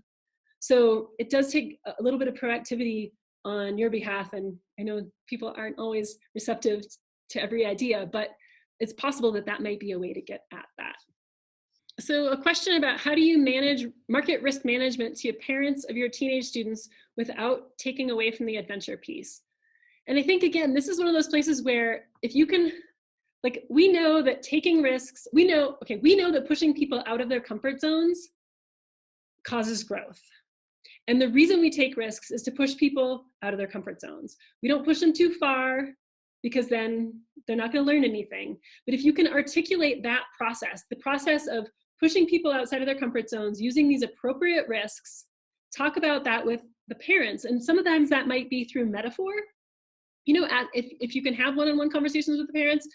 So it does take a little bit of proactivity on your behalf. And I know people aren't always receptive to every idea, but it's possible that that might be a way to get at that. So a question about how do you manage market risk management to parents of your teenage students without taking away from the adventure piece? And I think, again, this is one of those places where if you can, like, we know that taking risks, we know that pushing people out of their comfort zones causes growth. And the reason we take risks is to push people out of their comfort zones. We don't push them too far because then they're not going to learn anything. But if you can articulate that process, the process of pushing people outside of their comfort zones, using these appropriate risks, talk about that with the parents. And sometimes that might be through metaphor. If you can have one-on-one conversations with the parents,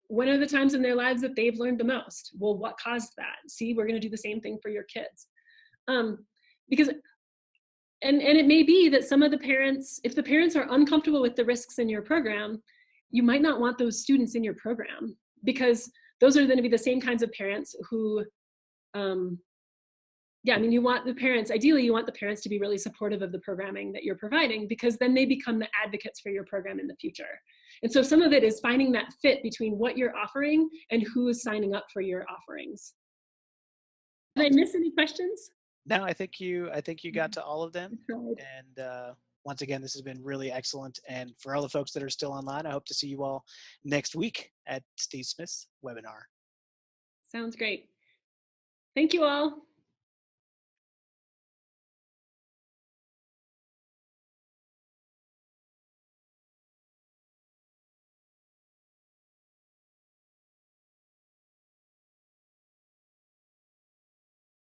when are the times in their lives that they've learned the most? Well, what caused that? See, we're going to do the same thing for your kids. Because it may be that some of the parents, if the parents are uncomfortable with the risks in your program, you might not want those students in your program. because those are going to be the same kinds of parents who, yeah, I mean, you want the parents, ideally you want the parents to be really supportive of the programming that you're providing, because then they become the advocates for your program in the future. And so some of it is finding that fit between what you're offering and who is signing up for your offerings. Did I miss any questions? No, I think you got to all of them. And once again, this has been really excellent. And for all the folks that are still online, I hope to see you all next week at Steve Smith's webinar. Sounds great. Thank you all.